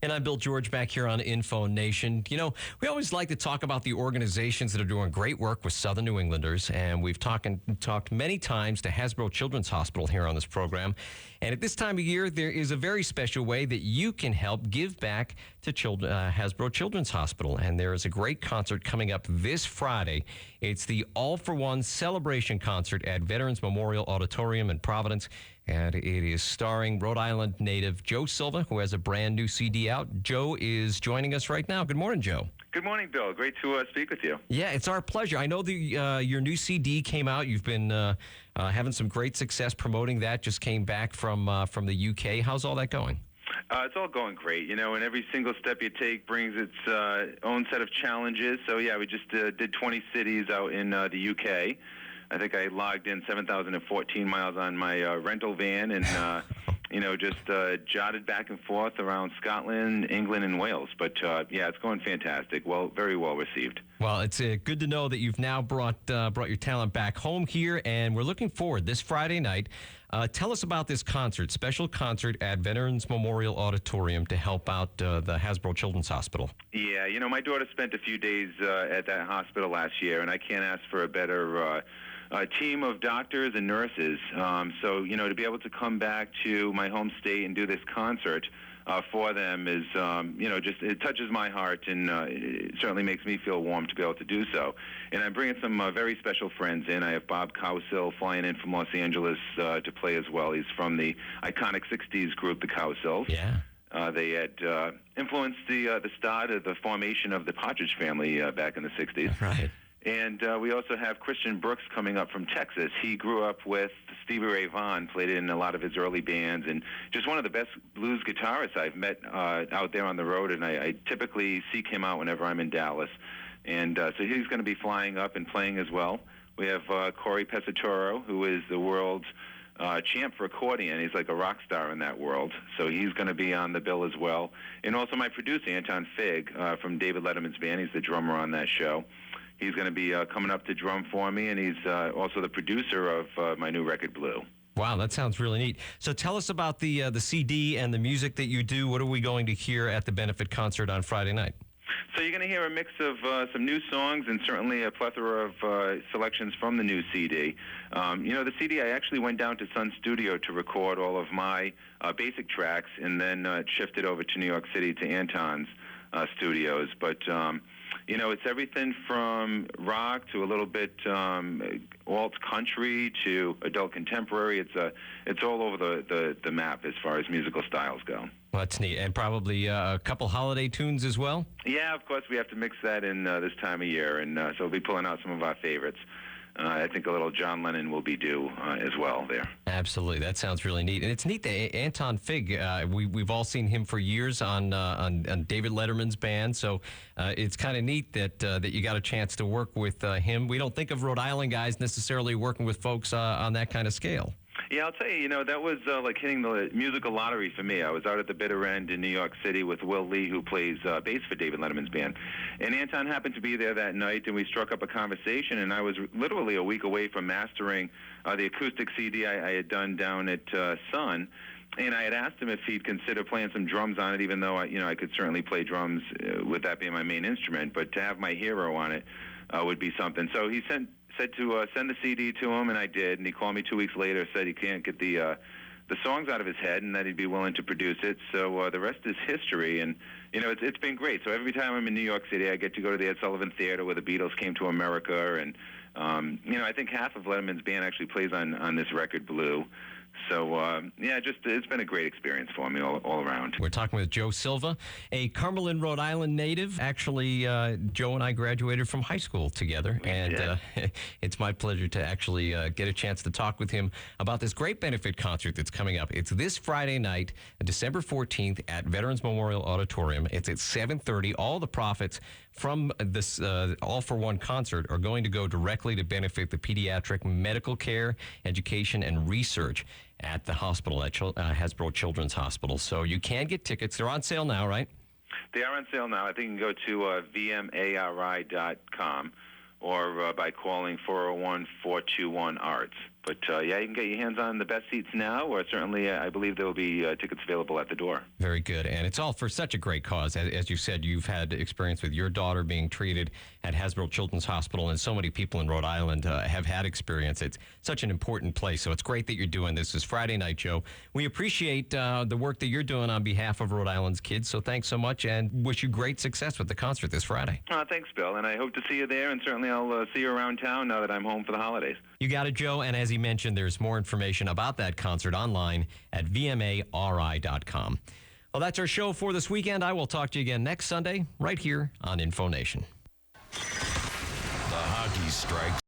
And I'm Bill George back here on Info Nation. You know, we always like to talk about the organizations that are doing great work with Southern New Englanders, and we've talked many times to Hasbro Children's Hospital here on this program. And at this time of year, there is a very special way that you can help give back to Hasbro Children's Hospital. And there is a great concert coming up this Friday. It's the All for One Celebration Concert at Veterans Memorial Auditorium in Providence. And it is starring Rhode Island native Joe Silva, who has a brand new CD out. Joe is joining us right now. Good morning, Joe. Good morning, Bill. Great to speak with you. Yeah, it's our pleasure. I know your new CD came out. You've been having some great success promoting that. Just came back from the UK. How's all that going? It's all going great, you know, and every single step you take brings its own set of challenges. So, yeah, we just did 20 cities out in the UK. I think I logged in 7,014 miles on my rental van and, you know, just jotted back and forth around Scotland, England, and Wales. But, yeah, it's going fantastic. Well, very well received. Well, it's good to know that you've now brought your talent back home here, and we're looking forward this Friday night. Tell us about this concert, special concert at Veterans Memorial Auditorium to help out the Hasbro Children's Hospital. Yeah, you know, my daughter spent a few days at that hospital last year, and I can't ask for a better team of doctors and nurses. So, you know, to be able to come back to my home state and do this concert for them is, you know, just it touches my heart, and it certainly makes me feel warm to be able to do so. And I'm bringing some very special friends in. I have Bob Cowsill flying in from Los Angeles to play as well. He's from the iconic 60s group, the Cowsills. Yeah. They had influenced the start of the formation of the Partridge Family back in the 60s. Right. And we also have Christian Brooks coming up from Texas. He grew up with Stevie Ray Vaughan, played in a lot of his early bands, and just one of the best blues guitarists I've met out there on the road, and I typically seek him out whenever I'm in Dallas. And so he's going to be flying up and playing as well. We have Corey Pesatoro, who is the world's champ for accordion. He's like a rock star in that world. So he's going to be on the bill as well. And also my producer, Anton Fig, from David Letterman's band. He's the drummer on that show. He's going to be coming up to drum for me, and he's also the producer of my new record, Blue. Wow, that sounds really neat. So tell us about the CD and the music that you do. What are we going to hear at the benefit concert on Friday night? So you're going to hear a mix of some new songs and certainly a plethora of selections from the new CD. You know, the CD, I actually went down to Sun Studio to record all of my basic tracks, and then shifted over to New York City to Anton's studios. But you know, it's everything from rock to a little bit alt country to adult contemporary. It's all over the map as far as musical styles go. Well, that's neat. And probably a couple holiday tunes as well? Yeah, of course, we have to mix that in this time of year, and so we'll be pulling out some of our favorites. I think a little John Lennon will be due as well there. Absolutely. That sounds really neat. And it's neat that Anton Fig, we've all seen him for years on David Letterman's band. So it's kind of neat that you got a chance to work with him. We don't think of Rhode Island guys necessarily working with folks on that kind of scale. Yeah, I'll tell you, you know, that was like hitting the musical lottery for me. I was out at the bitter end in New York City with Will Lee, who plays bass for David Letterman's band. And Anton happened to be there that night, and we struck up a conversation, and I was literally a week away from mastering the acoustic CD I had done down at Sun. And I had asked him if he'd consider playing some drums on it, even though I could certainly play drums with that being my main instrument. But to have my hero on it would be something. So he said to send the CD to him, and I did. And he called me 2 weeks later, said he can't get the songs out of his head, and that he'd be willing to produce it. So the rest is history, and you know it's been great. So every time I'm in New York City, I get to go to the Ed Sullivan Theater where the Beatles came to America, and you know I think half of Letterman's band actually plays on this record, Blue. So, yeah, it's been a great experience for me all around. We're talking with Joe Silva, a Cumberland, Rhode Island native. Actually, Joe and I graduated from high school together, and it's my pleasure to actually get a chance to talk with him about this great benefit concert that's coming up. It's this Friday night, December 14th at Veterans Memorial Auditorium. It's at 7:30. All the profits from this All for One concert are going to go directly to benefit the pediatric medical care, education, and research at the hospital, at Hasbro Children's Hospital. So you can get tickets. They're on sale now, right? They are on sale now. I think you can go to vmari.com or by calling 401-421-ARTS. But, yeah, you can get your hands on the best seats now, or certainly I believe there will be tickets available at the door. Very good. And it's all for such a great cause. As you said, you've had experience with your daughter being treated at Hasbro Children's Hospital, and so many people in Rhode Island have had experience. It's such an important place, so it's great that you're doing this. This Friday night, Joe. We appreciate the work that you're doing on behalf of Rhode Island's kids, so thanks so much, and wish you great success with the concert this Friday. Thanks, Bill, and I hope to see you there, and certainly I'll see you around town now that I'm home for the holidays. You got it, Joe, and as he mentioned, there's more information about that concert online at vmari.com. Well, that's our show for this weekend. I will talk to you again next Sunday right here on InfoNation. The hockey strike